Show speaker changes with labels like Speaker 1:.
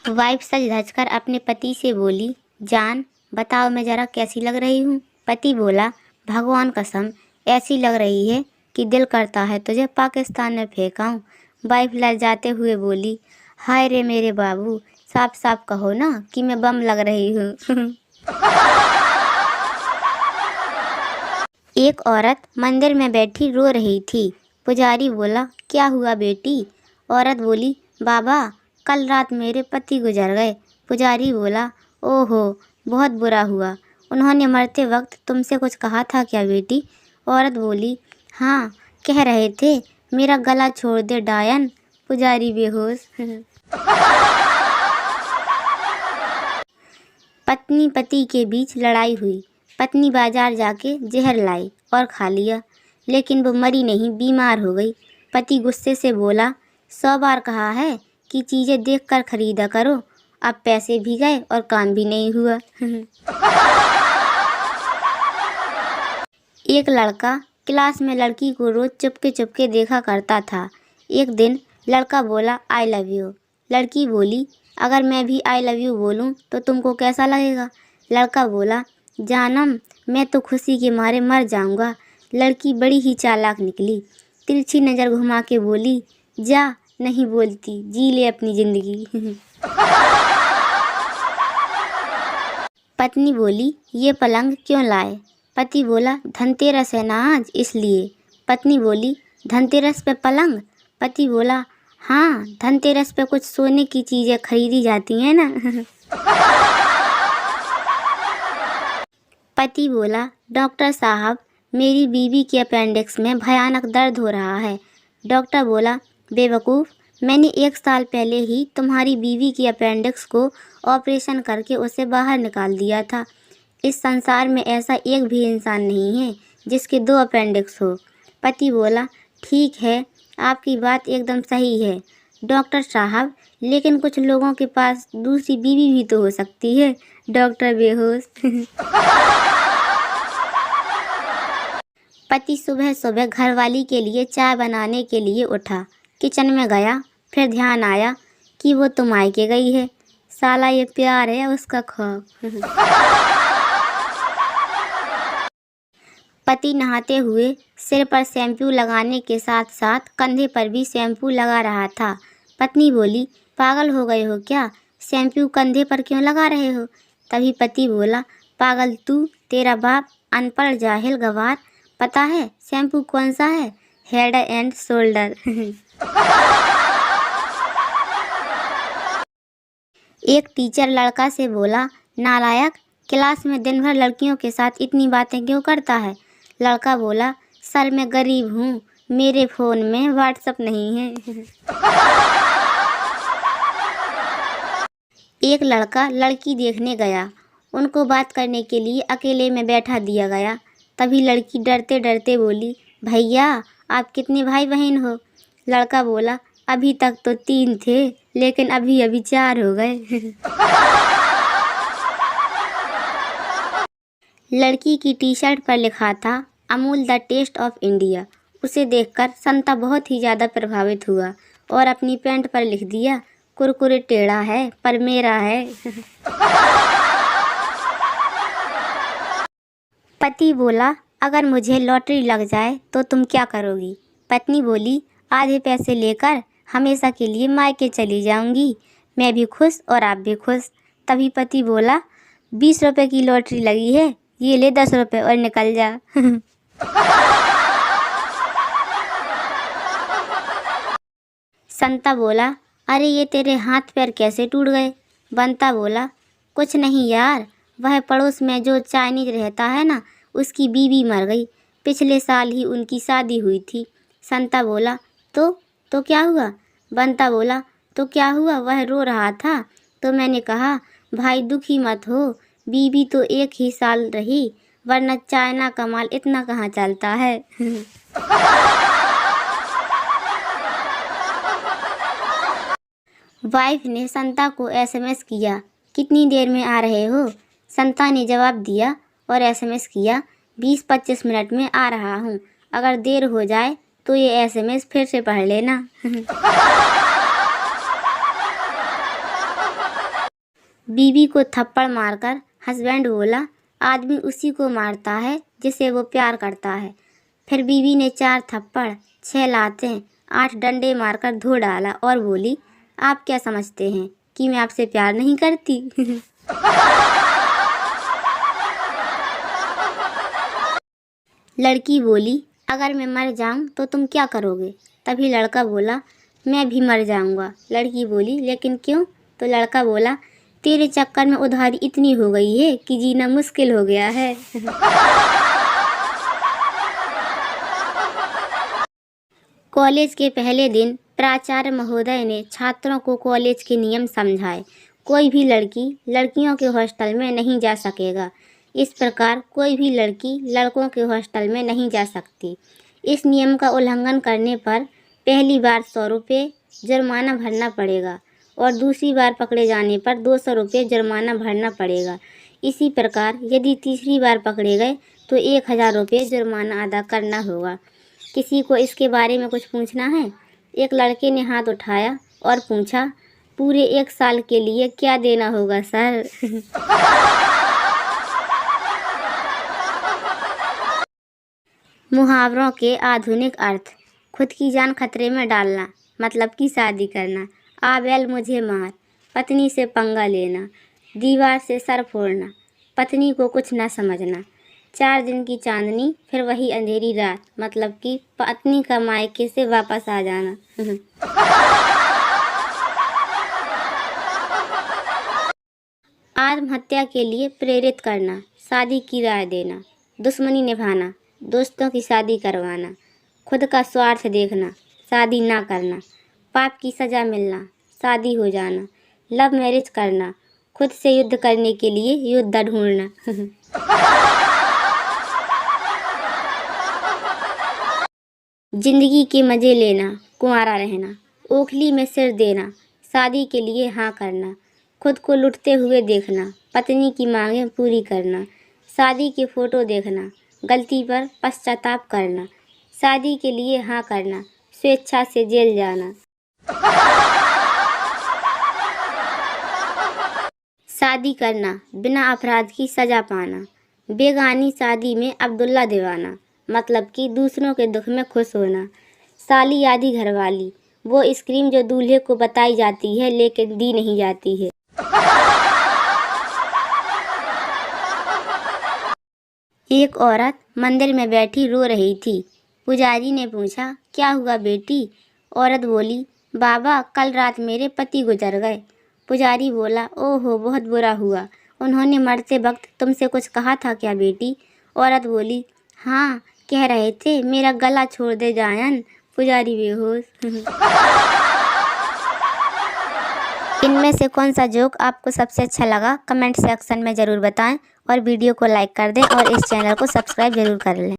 Speaker 1: Wife सज धज कर अपने पति से बोली, जान बताओ मैं ज़रा कैसी लग रही हूँ। पति बोला, भगवान कसम ऐसी लग रही है कि दिल करता है तुझे पाकिस्तान में फेंकाऊं। वाइफ लजाते हुए बोली, हाय रे मेरे बाबू, साफ साफ कहो ना कि मैं बम लग रही हूँ। एक औरत मंदिर में बैठी रो रही थी। पुजारी बोला, क्या हुआ बेटी? औरत बोली, बाबा कल रात मेरे पति गुजर गए। पुजारी बोला, ओहो बहुत बुरा हुआ। उन्होंने मरते वक्त तुमसे कुछ कहा था क्या बेटी? औरत बोली, हाँ कह रहे थे मेरा गला छोड़ दे डायन। पुजारी बेहोश। पत्नी पति के बीच लड़ाई हुई। पत्नी बाजार जाके जहर लाई और खा लिया, लेकिन वो मरी नहीं, बीमार हो गई। पति गुस्से से बोला, 100 बार कहा है कि चीज़ें देखकर खरीदा करो, अब पैसे भी गए और काम भी नहीं हुआ। एक लड़का क्लास में लड़की को रोज चुपके चुपके देखा करता था। एक दिन लड़का बोला, आई लव यू। लड़की बोली, अगर मैं भी आई लव यू बोलूं तो तुमको कैसा लगेगा? लड़का बोला, जानम मैं तो खुशी के मारे मर जाऊंगा। लड़की बड़ी ही चालाक निकली, तिरछी नज़र घुमा के बोली, जा नहीं बोलती, जी ले अपनी ज़िंदगी। पत्नी बोली, ये पलंग क्यों लाए? पति बोला, धनतेरस है ना आज इसलिए। पत्नी बोली, धनतेरस पे पलंग? पति बोला, हाँ धनतेरस पे कुछ सोने की चीज़ें खरीदी जाती हैं ना। पति बोला, डॉक्टर साहब मेरी बीवी के अपेंडिक्स में भयानक दर्द हो रहा है। डॉक्टर बोला, बेवकूफ़ मैंने 1 साल पहले ही तुम्हारी बीवी की अपेंडिक्स को ऑपरेशन करके उसे बाहर निकाल दिया था। इस संसार में ऐसा एक भी इंसान नहीं है जिसके 2 अपेंडिक्स हो। पति बोला, ठीक है आपकी बात एकदम सही है डॉक्टर साहब, लेकिन कुछ लोगों के पास दूसरी बीवी भी तो हो सकती है। डॉक्टर बेहोश। पति सुबह सुबह घरवाली के लिए चाय बनाने के लिए उठा, किचन में गया, फिर ध्यान आया कि वो तो मायके गई है। साला ये प्यार है उसका ख्वाब। पति नहाते हुए सिर पर शैम्पू लगाने के साथ साथ कंधे पर भी शैम्पू लगा रहा था। पत्नी बोली, पागल हो गए हो क्या? शैम्पू कंधे पर क्यों लगा रहे हो? तभी पति बोला, पागल तू, तेरा बाप अनपढ़ जाहिल गवार, पता है शैम्पू कौन सा है? Head and shoulder. एक टीचर लड़का से बोला, नालायक क्लास में दिन भर लड़कियों के साथ इतनी बातें क्यों करता है? लड़का बोला, सर मैं गरीब हूँ, मेरे फ़ोन में व्हाट्सएप नहीं है। एक लड़का लड़की देखने गया, उनको बात करने के लिए अकेले में बैठा दिया गया। तभी लड़की डरते डरते बोली, भैया आप कितने भाई बहन हो? लड़का बोला, अभी तक तो 3 थे, लेकिन अभी अभी 4 हो गए। लड़की की टी शर्ट पर लिखा था, Amul the taste of India. उसे देखकर संता बहुत ही ज़्यादा प्रभावित हुआ और अपनी पैंट पर लिख दिया, कुरकुरे टेढ़ा है पर मेरा है। पति बोला, अगर मुझे लॉटरी लग जाए तो तुम क्या करोगी? पत्नी बोली, आधे पैसे लेकर हमेशा के लिए मायके चली जाऊंगी, मैं भी खुश और आप भी खुश। तभी पति बोला, 20 रुपए की लॉटरी लगी है, ये ले 10 रुपए और निकल जा। संता बोला, अरे ये तेरे हाथ पैर कैसे टूट गए? बंता बोला, कुछ नहीं यार, वह पड़ोस में जो चाइनीज रहता है ना, उसकी बीवी मर गई, पिछले साल ही उनकी शादी हुई थी। संता बोला, तो क्या हुआ? बंता बोला, तो क्या हुआ, वह रो रहा था तो मैंने कहा, भाई दुखी मत हो, बीवी तो 1 ही साल रही, वरना चाइना का माल इतना कहाँ चलता है। वाइफ ने संता को एसएमएस किया, कितनी देर में आ रहे हो? संता ने जवाब दिया और एसएमएस किया, 20-25 मिनट में आ रहा हूँ, अगर देर हो जाए तो ये एसएमएस फिर से पढ़ लेना। बीवी को थप्पड़ मारकर हस्बैंड बोला, आदमी उसी को मारता है जिसे वो प्यार करता है। फिर बीवी ने 4 थप्पड़, 6 लातें, 8 डंडे मारकर धो डाला और बोली, आप क्या समझते हैं कि मैं आपसे प्यार नहीं करती? लड़की बोली, अगर मैं मर जाऊं तो तुम क्या करोगे? तभी लड़का बोला, मैं भी मर जाऊंगा। लड़की बोली, लेकिन क्यों? तो लड़का बोला, तेरे चक्कर में उधारी इतनी हो गई है कि जीना मुश्किल हो गया है। कॉलेज के पहले दिन प्राचार्य महोदय ने छात्रों को कॉलेज के नियम समझाए। कोई भी लड़की लड़कियों के हॉस्टल में नहीं जा सकेगा। इस प्रकार कोई भी लड़की लड़कों के हॉस्टल में नहीं जा सकती। इस नियम का उल्लंघन करने पर पहली बार 100 रुपये जुर्माना भरना पड़ेगा और दूसरी बार पकड़े जाने पर 200 रुपये जुर्माना भरना पड़ेगा। इसी प्रकार यदि तीसरी बार पकड़े गए तो 1000 रुपये जुर्माना अदा करना होगा। किसी को इसके बारे में कुछ पूछना है? एक लड़के ने हाथ उठाया और पूछा, पूरे 1 साल के लिए क्या देना होगा सर? मुहावरों के आधुनिक अर्थ। खुद की जान खतरे में डालना मतलब कि शादी करना। आ बैल मुझे मार, पत्नी से पंगा लेना। दीवार से सर फोड़ना, पत्नी को कुछ न समझना। 4 दिन की चांदनी फिर वही अंधेरी रात मतलब कि पत्नी का मायके से वापस आ जाना। आत्महत्या के लिए प्रेरित करना, शादी की राय देना। दुश्मनी निभाना, दोस्तों की शादी करवाना। खुद का स्वार्थ देखना, शादी ना करना। पाप की सज़ा मिलना, शादी हो जाना। लव मैरिज करना, खुद से युद्ध करने के लिए योद्धा ढूंढना। जिंदगी के मज़े लेना, कुंवारा रहना। ओखली में सिर देना, शादी के लिए हाँ करना। खुद को लुटते हुए देखना, पत्नी की मांगें पूरी करना। शादी के फ़ोटो देखना, गलती पर पश्चाताप करना। शादी के लिए हाँ करना, स्वेच्छा से जेल जाना। शादी करना, बिना अपराध की सज़ा पाना। बेगानी शादी में अब्दुल्ला दीवाना मतलब कि दूसरों के दुख में खुश होना। साली आधी घरवाली, वो स्क्रीम जो दूल्हे को बताई जाती है लेकिन दी नहीं जाती है। एक औरत मंदिर में बैठी रो रही थी। पुजारी ने पूछा, क्या हुआ बेटी? औरत बोली, बाबा कल रात मेरे पति गुजर गए। पुजारी बोला, ओहो बहुत बुरा हुआ। उन्होंने मरते वक्त तुमसे कुछ कहा था क्या बेटी? औरत बोली, हाँ कह रहे थे मेरा गला छोड़ दे जायन। पुजारी बेहोश। इनमें से कौन सा जोक आपको सबसे अच्छा लगा कमेंट सेक्शन में ज़रूर बताएं और वीडियो को लाइक कर दें और इस चैनल को सब्सक्राइब ज़रूर कर लें।